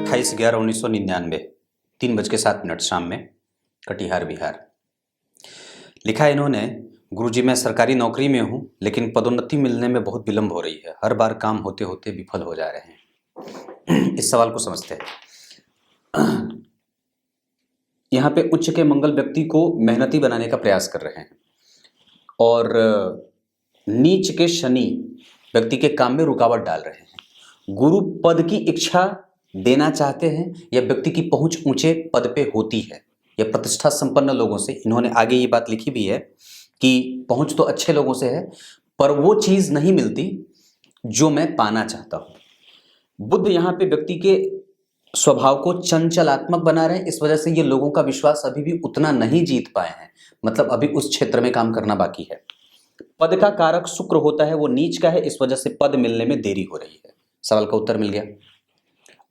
28/11/1999 3:07 शाम में कटिहार बिहार। लिखा है इन्होंने, गुरुजी मैं सरकारी नौकरी में हूँ लेकिन पदोन्नति मिलने में बहुत विलम्ब हो रही है, हर बार काम होते होते विफल हो जा रहे हैं। इस सवाल को समझते हैं। यहाँ पे उच्च के मंगल व्यक्ति को मेहनती बनाने का प्रयास कर रहे हैं और नीच के शनि व्यक्ति के काम में रुकावट डाल रहे हैं। गुरु पद की इच्छा देना चाहते हैं या व्यक्ति की पहुंच ऊंचे पद पे होती है या प्रतिष्ठा संपन्न लोगों से। इन्होंने आगे ये बात लिखी भी है कि पहुंच तो अच्छे लोगों से है पर वो चीज नहीं मिलती जो मैं पाना चाहता हूं। बुध यहाँ पे व्यक्ति के स्वभाव को चंचलात्मक बना रहे हैं, इस वजह से ये लोगों का विश्वास अभी भी उतना नहीं जीत पाए हैं, मतलब अभी उस क्षेत्र में काम करना बाकी है। पद का कारक शुक्र होता है, वो नीच का है, इस वजह से पद मिलने में देरी हो रही है। सवाल का उत्तर मिल गया।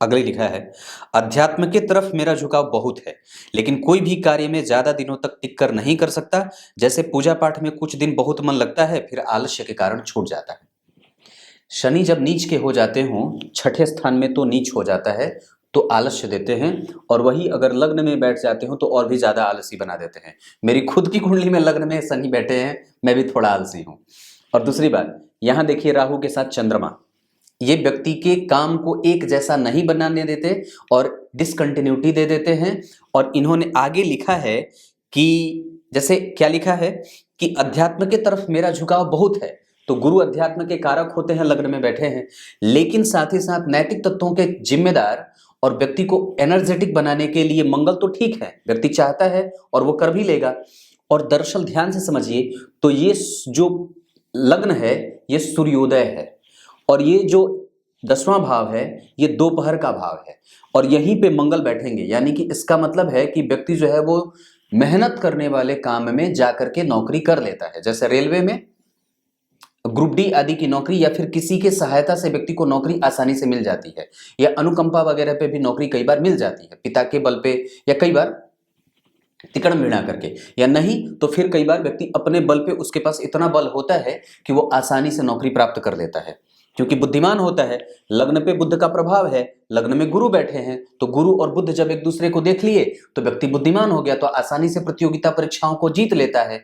अगले लिखा है, अध्यात्म की तरफ मेरा झुकाव बहुत है लेकिन कोई भी कार्य में ज्यादा दिनों तक टिक कर नहीं कर सकता। जैसे पूजा पाठ में कुछ दिन बहुत मन लगता है फिर आलस्य के कारण छूट जाता है। शनि जब नीच के हो जाते हों, छठे स्थान में तो नीच हो जाता है तो आलस्य देते हैं, और वही अगर लग्न में बैठ जाते हो तो और भी ज्यादा आलसी बना देते हैं। मेरी खुद की कुंडली में लग्न में शनि बैठे हैं, मैं भी थोड़ा आलसी हूं। और दूसरी बात, यहां देखिए राहु के साथ चंद्रमा, ये व्यक्ति के काम को एक जैसा नहीं बनाने देते और डिसकंटिन्यूटी दे देते हैं। और इन्होंने आगे लिखा है कि जैसे क्या लिखा है कि अध्यात्म की तरफ मेरा झुकाव बहुत है, तो गुरु अध्यात्म के कारक होते हैं, लग्न में बैठे हैं, लेकिन साथ ही साथ नैतिक तत्वों के जिम्मेदार और व्यक्ति को एनर्जेटिक बनाने के लिए मंगल तो ठीक है, व्यक्ति चाहता है और वो कर भी लेगा। और दरअसल ध्यान से समझिए तो ये जो लग्न है ये सूर्योदय है और ये जो 10वां भाव है ये दोपहर का भाव है और यहीं पे मंगल बैठेंगे, यानी कि इसका मतलब है कि व्यक्ति जो है वो मेहनत करने वाले काम में जाकर के नौकरी कर लेता है। जैसे रेलवे में ग्रुप डी आदि की नौकरी या फिर किसी के सहायता से व्यक्ति को नौकरी आसानी से मिल जाती है, या अनुकंपा वगैरह पे भी नौकरी कई बार मिल जाती है, पिता के बल पे, या कई बार तिकड़ मिला करके, या नहीं तो फिर कई बार व्यक्ति अपने बल पे, उसके पास इतना बल होता है कि वो आसानी से नौकरी प्राप्त कर लेता है क्योंकि बुद्धिमान होता है। लग्न पे बुध का प्रभाव है, लग्न में गुरु बैठे हैं, तो गुरु और बुध जब एक दूसरे को देख लिए तो व्यक्ति बुद्धिमान हो गया, तो आसानी से प्रतियोगिता परीक्षाओं को जीत लेता है।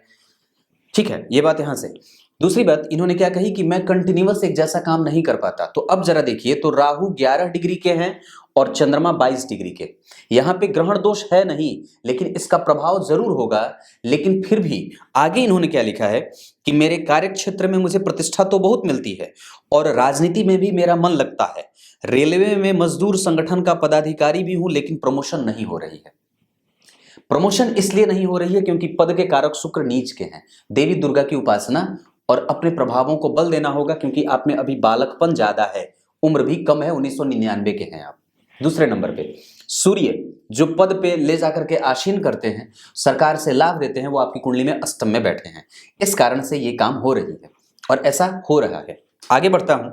ठीक है, ये बात यहां से। दूसरी बात इन्होंने क्या कही कि मैं कंटिन्यूअस एक जैसा काम नहीं कर पाता, तो अब जरा देखिए, तो राहु 11 डिग्री के हैं और चंद्रमा 22 डिग्री के। यहां पे ग्रहण दोष है नहीं लेकिन इसका प्रभाव जरूर होगा। लेकिन फिर भी आगे इन्होंने क्या लिखा है कि मेरे कार्य क्षेत्र में मुझे प्रतिष्ठा तो बहुत मिलती है और राजनीति में भी मेरा मन लगता है। रेलवे में मजदूर संगठन का पदाधिकारी भी हूं लेकिन प्रमोशन नहीं हो रही है। प्रमोशन इसलिए नहीं हो रही है क्योंकि पद के कारक शुक्र नीच के हैं। देवी दुर्गा की उपासना और अपने प्रभावों को बल देना होगा क्योंकि आप में अभी बालकपन ज्यादा है, उम्र भी कम है, 1999 के हैं आप। दूसरे नंबर पे सूर्य जो पद पे ले जाकर के आसीन करते हैं, सरकार से लाभ देते हैं, वो आपकी कुंडली में अष्टम में बैठे हैं। इस कारण से ये काम हो रही है और ऐसा हो रहा है। आगे बढ़ता हूं,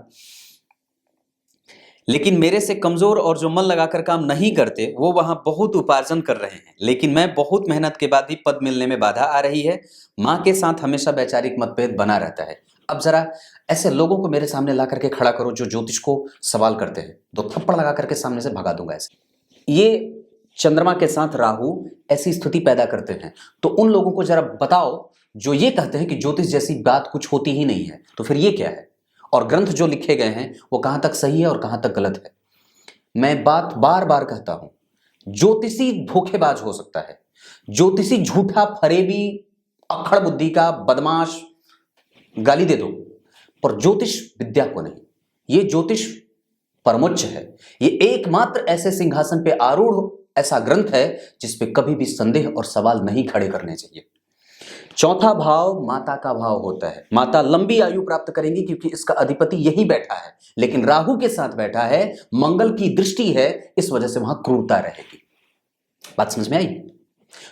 लेकिन मेरे से कमजोर और जो मन लगाकर काम नहीं करते वो वहां बहुत उपार्जन कर रहे हैं, लेकिन मैं बहुत मेहनत के बाद भी पद मिलने में बाधा आ रही है। मां के साथ हमेशा वैचारिक मतभेद बना रहता है। अब जरा ऐसे लोगों को मेरे सामने ला करके खड़ा करो जो ज्योतिष को सवाल करते हैं, 2 थप्पड़ लगा करके सामने से भगा दूंगा ऐसे। ये चंद्रमा के साथ राहु ऐसी स्थिति पैदा करते हैं, तो उन लोगों को जरा बताओ जो ये कहते हैं कि ज्योतिष जैसी बात कुछ होती ही नहीं है, तो फिर ये क्या है और ग्रंथ जो लिखे गए हैं वो कहां तक सही है और कहां तक गलत है। मैं बात बार बार कहता हूं, ज्योतिषी धोखेबाज हो सकता है, ज्योतिषी झूठा, फरेबी, अक्खड़ बुद्धि का बदमाश, गाली दे दो, पर ज्योतिष विद्या को नहीं। ये ज्योतिष परमोच्च है, ये एकमात्र ऐसे सिंहासन पे आरूढ़ ऐसा ग्रंथ है जिसपे कभी भी संदेह और सवाल नहीं खड़े करने चाहिए। चौथा भाव माता का भाव होता है। माता लंबी आयु प्राप्त करेंगी क्योंकि इसका अधिपति यही बैठा है, लेकिन राहु के साथ बैठा है, मंगल की दृष्टि है, इस वजह से वहां क्रूरता रहेगी। बात समझ में आई?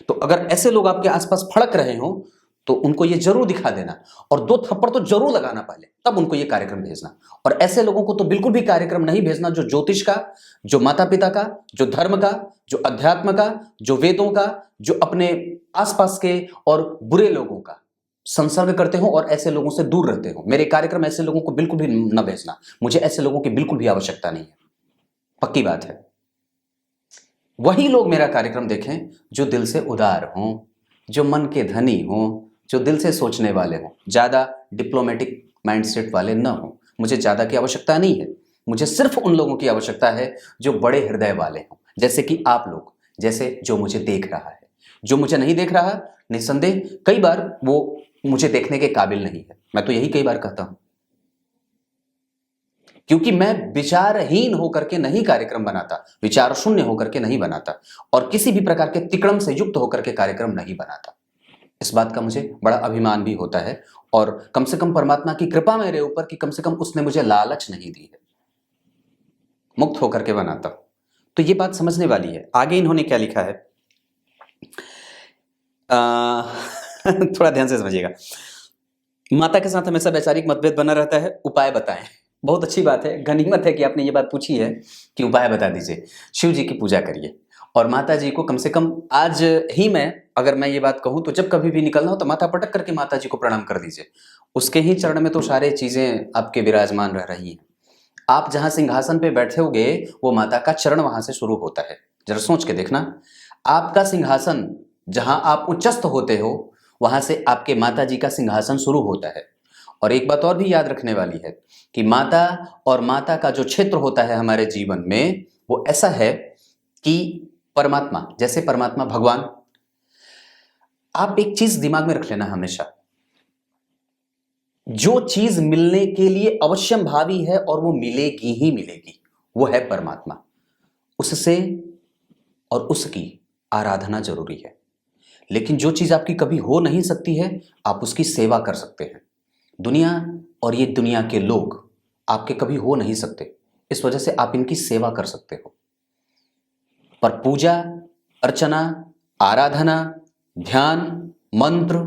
तो अगर ऐसे लोग आपके आसपास फड़क रहे हो तो उनको ये जरूर दिखा देना और 2 थप्पड़ तो जरूर लगाना पहले, तब उनको ये कार्यक्रम भेजना। और ऐसे लोगों को तो बिल्कुल भी कार्यक्रम नहीं भेजना जो ज्योतिष का, जो माता पिता का, जो धर्म का, जो अध्यात्म का, जो वेदों का, जो अपने आसपास के और बुरे लोगों का संसर्ग करते हो और ऐसे लोगों से दूर रहते हो। मेरे कार्यक्रम ऐसे लोगों को बिल्कुल भी न भेजना, मुझे ऐसे लोगों की बिल्कुल भी आवश्यकता नहीं है। पक्की बात है। वही लोग मेरा कार्यक्रम देखें जो दिल से उदार हों, जो मन के धनी हों, जो दिल से सोचने वाले हों, ज़्यादा डिप्लोमेटिक माइंडसेट वाले न हों। मुझे ज़्यादा की आवश्यकता नहीं है, मुझे सिर्फ उन लोगों की आवश्यकता है जो बड़े हृदय वाले हों, जैसे कि आप लोग, जैसे जो मुझे देख रहा है। जो मुझे नहीं देख रहा, निस्संदेह कई बार वो मुझे देखने के काबिल नहीं है। मैं तो यही कई बार कहता हूं, क्योंकि मैं विचारहीन होकर के नहीं कार्यक्रम बनाता, विचार शून्य होकर के नहीं बनाता, और किसी भी प्रकार के तिकड़म से युक्त होकर के कार्यक्रम नहीं बनाता। इस बात का मुझे बड़ा अभिमान भी होता है, और कम से कम परमात्मा की कृपा मेरे ऊपर कि कम से कम उसने मुझे लालच नहीं दी है, मुक्त होकर के बनाता हूं। तो ये बात समझने वाली है। आगे इन्होंने क्या लिखा है, थोड़ा ध्यान से समझिएगा। माता के साथ हमेशा वैचारिक मतभेद बना रहता है, उपाय बताएं। बहुत अच्छी बात है, गनीमत है कि आपने ये बात पूछी है कि उपाय बता दीजिए। शिव जी की पूजा करिए, और माता जी को कम से कम आज ही मैं, अगर मैं ये बात कहूं तो जब कभी भी निकलना हो तो माथा पटक करके माता जी को प्रणाम कर दीजिए। उसके ही चरण में तो सारे चीजें आपके विराजमान रह रही हैं। आप जहां सिंहासन पे बैठे होगे वो माता का चरण वहां से शुरू होता है। जरा सोच के देखना, आपका सिंहासन जहां आप उच्चस्थ होते हो वहां से आपके माता जी का सिंहासन शुरू होता है। और एक बात और भी याद रखने वाली है कि माता और माता का जो क्षेत्र होता है हमारे जीवन में, वो ऐसा है कि परमात्मा, जैसे परमात्मा भगवान, आप एक चीज दिमाग में रख लेना हमेशा, जो चीज मिलने के लिए अवश्यम भावी है और वो मिलेगी ही मिलेगी, वो है परमात्मा। उससे और उसकी आराधना जरूरी है। लेकिन जो चीज आपकी कभी हो नहीं सकती है, आप उसकी सेवा कर सकते हैं। दुनिया और ये दुनिया के लोग आपके कभी हो नहीं सकते, इस वजह से आप इनकी सेवा कर सकते हो। पर पूजा अर्चना, आराधना, ध्यान, मंत्र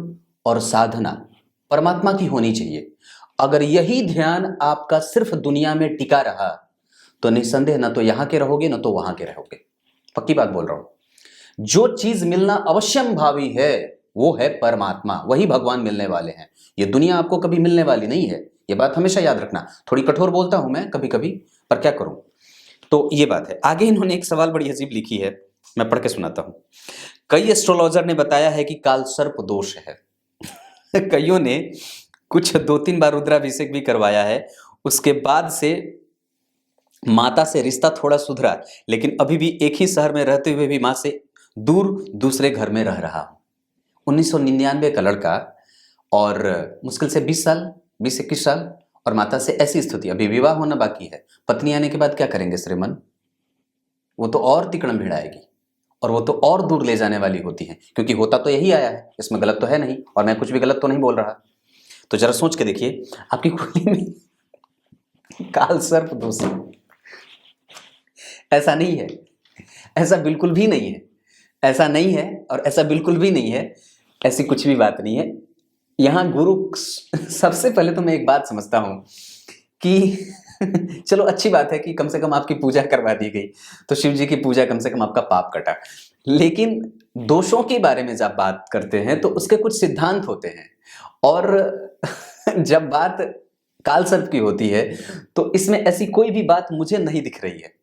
और साधना परमात्मा की होनी चाहिए। अगर यही ध्यान आपका सिर्फ दुनिया में टिका रहा तो निस्संदेह न तो यहां के रहोगे न तो वहां के रहोगे। पक्की बात बोल रहा हूं। जो चीज मिलना अवश्यम भावी है वो है परमात्मा, वही भगवान मिलने वाले हैं। ये दुनिया आपको कभी मिलने वाली नहीं है, ये बात हमेशा याद रखना। थोड़ी कठोर बोलता हूं मैं कभी कभी, पर क्या करूं। तो ये बात है। आगे इन्होंने एक सवाल बड़ी अजीब लिखी है, मैं पढ़ के सुनाता हूं। कई एस्ट्रोलॉजर ने बताया है कि काल सर्प दोष है। कईयों ने कुछ 2-3 बार रुद्राभिषेक भी करवाया है, उसके बाद से माता से रिश्ता थोड़ा सुधरा, लेकिन अभी भी एक ही शहर में रहते हुए भी मां से दूर दूसरे घर में रह रहा हूं। 1999 का लड़का, और मुश्किल से 20-21 साल, और माता से ऐसी स्थिति, अभी विवाह होना बाकी है। पत्नी आने के बाद क्या करेंगे श्रीमन, वो तो और तिकड़म भिड़ाएगी, और वो तो और दूर ले जाने वाली होती है, क्योंकि होता तो यही आया है, इसमें गलत तो है नहीं, और मैं कुछ भी गलत तो नहीं बोल रहा। तो जरा सोच के देखिए, आपकी कुंडली में काल सर्प दोष है। ऐसा नहीं है, ऐसा बिल्कुल भी नहीं है, ऐसा नहीं है, और ऐसा बिल्कुल भी नहीं है, ऐसी कुछ भी बात नहीं है। यहां गुरु, सबसे पहले तो मैं एक बात समझता हूं कि चलो अच्छी बात है कि कम से कम आपकी पूजा करवा दी गई, तो शिव जी की पूजा, कम से कम आपका पाप कटा। लेकिन दोषों के बारे में जब बात करते हैं तो उसके कुछ सिद्धांत होते हैं, और जब बात काल सर्प की होती है तो इसमें ऐसी कोई भी बात मुझे नहीं दिख रही है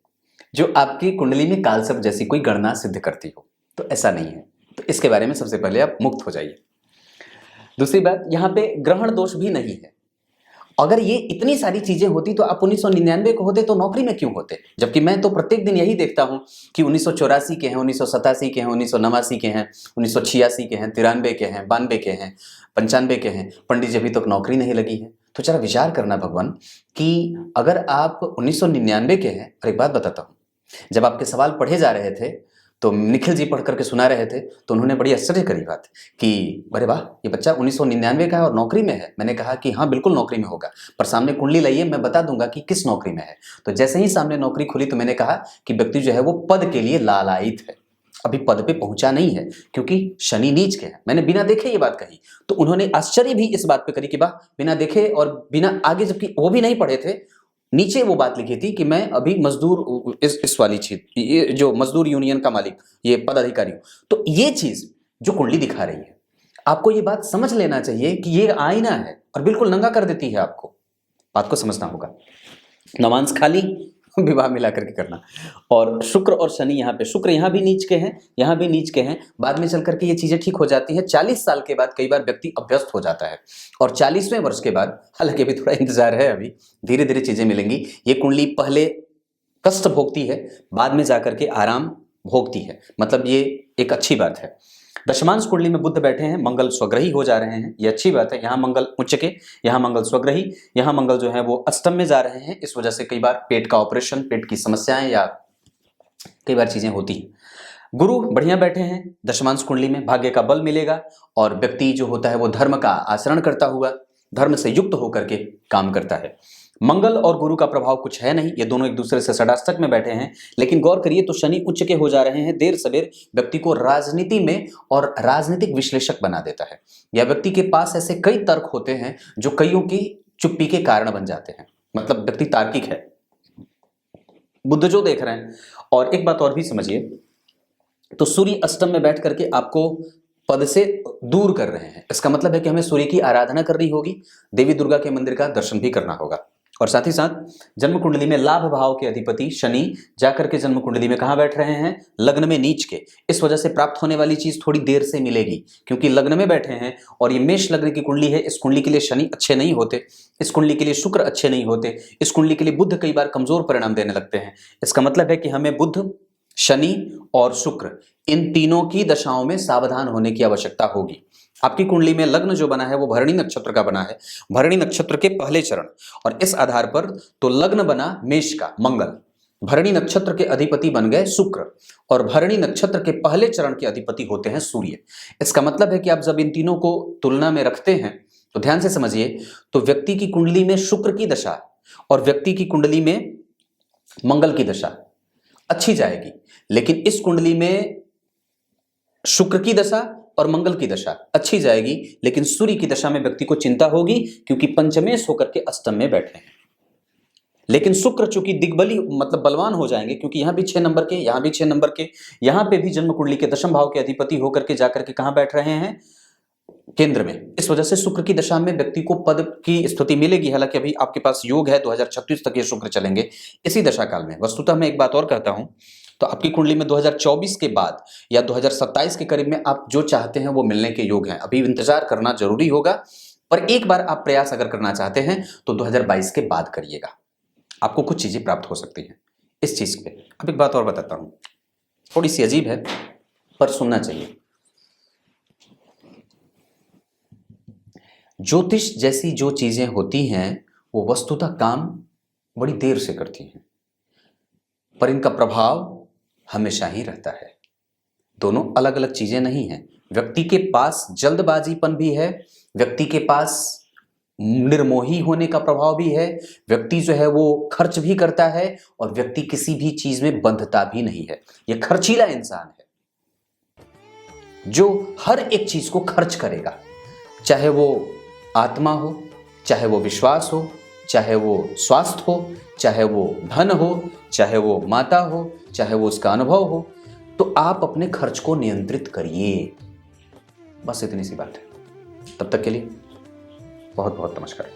जो आपकी कुंडली में काल सर्प जैसी कोई गणना सिद्ध करती हो। तो ऐसा नहीं है, तो इसके बारे में सबसे पहले आप मुक्त हो जाइए। दूसरी बात, यहाँ पे ग्रहण दोष भी नहीं है। अगर ये इतनी सारी चीजें होती तो आप 1999 को होते तो नौकरी में क्यों होते? जबकि मैं तो प्रत्येक दिन यही देखता हूं कि 1984 के हैं, 1987 के हैं, 1989 के हैं, 1986 के हैं, 93 के हैं, 92 के हैं, 95 के हैं, पंडित जी अभी तक नौकरी नहीं लगी है। तो जरा विचार करना भगवान कि अगर आप 1999 के हैं। और एक बात बताता हूँ, जब आपके सवाल पढ़े जा रहे थे तो निखिल जी पढ़ करके सुना रहे थे, तो उन्होंने बड़ी आश्चर्य करी बात कि अरे वाह, ये बच्चा 1999 का है और नौकरी में है। मैंने कहा कि हाँ बिल्कुल नौकरी में होगा, पर सामने कुंडली लाइए, मैं बता दूंगा कि किस नौकरी में है। तो जैसे ही सामने नौकरी खुली तो मैंने कहा कि व्यक्ति जो है वो पद के लिए लालायित है, अभी पद पे पहुंचा नहीं है, क्योंकि शनि नीच के हैं। मैंने बिना देखे ये बात कही, तो उन्होंने आश्चर्य भी इस बात पे करी कि वाह, बिना देखे और बिना आगे, जबकि वो भी नहीं पढ़े थे, नीचे वो बात लिखी थी कि मैं अभी मजदूर, इस वाली चीज, ये जो मजदूर यूनियन का मालिक, ये पदाधिकारी हूं। तो ये चीज जो कुंडली दिखा रही है, आपको ये बात समझ लेना चाहिए कि ये आईना है और बिल्कुल नंगा कर देती है आपको। बात को समझना होगा। नमांस खाली विवाह मिला करके करना। और शुक्र और शनि यहाँ पे, शुक्र यहाँ भी नीच के हैं, यहाँ भी नीच के हैं, बाद में चल करके ये चीजें ठीक हो जाती हैं। 40 साल के बाद कई बार व्यक्ति अभ्यस्त हो जाता है और 40वें वर्ष के बाद, हालांकि अभी थोड़ा इंतजार है, अभी धीरे धीरे चीजें मिलेंगी। ये कुंडली पहले कष्ट भोगती है, बाद में जाकर के आराम भोगती है, मतलब ये एक अच्छी बात है। दशमांश कुंडली में बुध बैठे हैं, मंगल स्वग्रही हो जा रहे हैं, ये अच्छी बात है। यहाँ मंगल उच्च के, यहाँ मंगल स्वग्रही, यहाँ मंगल जो है वो अष्टम में जा रहे हैं। इस वजह से कई बार पेट का ऑपरेशन, पेट की समस्याएं या कई बार चीजें होती हैं। गुरु बढ़िया बैठे हैं दशमांश कुंडली में, भाग्य का बल मिलेगा और व्यक्ति जो होता है वो धर्म का आचरण करता हुआ, धर्म से युक्त होकर के काम करता है। मंगल और गुरु का प्रभाव कुछ है नहीं, ये दोनों एक दूसरे से षडाष्टक में बैठे हैं। लेकिन गौर करिए तो शनि उच्च के हो जा रहे हैं, देर सवेर व्यक्ति को राजनीति में और राजनीतिक विश्लेषक बना देता है, या व्यक्ति के पास ऐसे कई तर्क होते हैं जो कईयों की चुप्पी के कारण बन जाते हैं, मतलब व्यक्ति तार्किक है। बुध जो देख रहे हैं। और एक बात और भी समझिए, तो सूर्य अष्टम में बैठ करके आपको पद से दूर कर रहे हैं, इसका मतलब है कि हमें सूर्य की आराधना करनी होगी, देवी दुर्गा के मंदिर का दर्शन भी करना होगा। और साथ ही साथ जन्म कुंडली में लाभ भाव के अधिपति शनि जाकर के जन्म कुंडली में कहां बैठ रहे हैं, लग्न में नीच के। इस वजह से प्राप्त होने वाली चीज थोड़ी देर से मिलेगी, क्योंकि लग्न में बैठे हैं और ये मेष लग्न की कुंडली है। इस कुंडली के लिए शनि अच्छे नहीं होते, इस कुंडली के लिए शुक्र अच्छे नहीं होते, इस कुंडली के लिए बुध कई बार कमजोर परिणाम देने लगते हैं। इसका मतलब है कि हमें बुध, शनि और शुक्र, इन तीनों की दशाओं में सावधान होने की आवश्यकता होगी। आपकी कुंडली में लग्न जो बना है वो भरणी नक्षत्र का बना है, भरणी नक्षत्र के पहले चरण, और इस आधार पर तो लग्न बना मेष का मंगल, भरणी नक्षत्र के अधिपति बन गए शुक्र, और भरणी नक्षत्र के पहले चरण के अधिपति होते हैं सूर्य। इसका मतलब है कि आप जब इन तीनों को तुलना में रखते हैं तो ध्यान से समझिए, तो व्यक्ति की कुंडली में शुक्र की दशा और व्यक्ति की कुंडली में मंगल की दशा अच्छी जाएगी, लेकिन इस कुंडली में शुक्र की दशा और मंगल की दशा अच्छी जाएगी, लेकिन सूर्य की दशा में व्यक्ति को चिंता होगी, क्योंकि पंचमेश होकर के अष्टम में बैठे हैं। लेकिन शुक्र चूंकि दिग्बली मतलब बलवान हो जाएंगे, क्योंकि यहां भी 6 नंबर के, यहां भी 6 नंबर के, यहां पे भी जन्म कुंडली के दशम भाव के अधिपति होकर के जाकर के कहां बैठ रहे हैं, केंद्र में। इस वजह से शुक्र की दशा में व्यक्ति को पद की स्थिति मिलेगी। हालांकि अभी आपके पास योग है, 2036 तक ये शुक्र चलेंगे इसी दशा काल में। वस्तुतः मैं एक बात और कहता हूं, तो आपकी कुंडली में 2024 के बाद या 2027 के करीब में आप जो चाहते हैं वो मिलने के योग हैं। अभी इंतजार करना जरूरी होगा, पर एक बार आप प्रयास अगर करना चाहते हैं तो 2022 के बाद करिएगा, आपको कुछ चीजें प्राप्त हो सकती हैं इस चीज पे। अब एक बात और बताता हूं, थोड़ी सी अजीब है पर सुनना चाहिए। ज्योतिष जैसी जो चीजें होती हैं वो वस्तुतः काम बड़ी देर से करती हैं, पर इनका प्रभाव हमेशा ही रहता है। दोनों अलग अलग चीजें नहीं हैं। व्यक्ति के पास जल्दबाजीपन भी है, व्यक्ति के पास निर्मोही होने का प्रभाव भी है, व्यक्ति जो है वो खर्च भी करता है, और व्यक्ति किसी भी चीज में बंधता भी नहीं है। यह खर्चीला इंसान है जो हर एक चीज को खर्च करेगा, चाहे वो आत्मा हो, चाहे वो विश्वास हो, चाहे वो स्वास्थ्य हो, चाहे वो धन हो, चाहे वो माता हो, चाहे वो उसका अनुभव हो। तो आप अपने खर्च को नियंत्रित करिए, बस इतनी सी बात है। तब तक के लिए बहुत बहुत नमस्कार।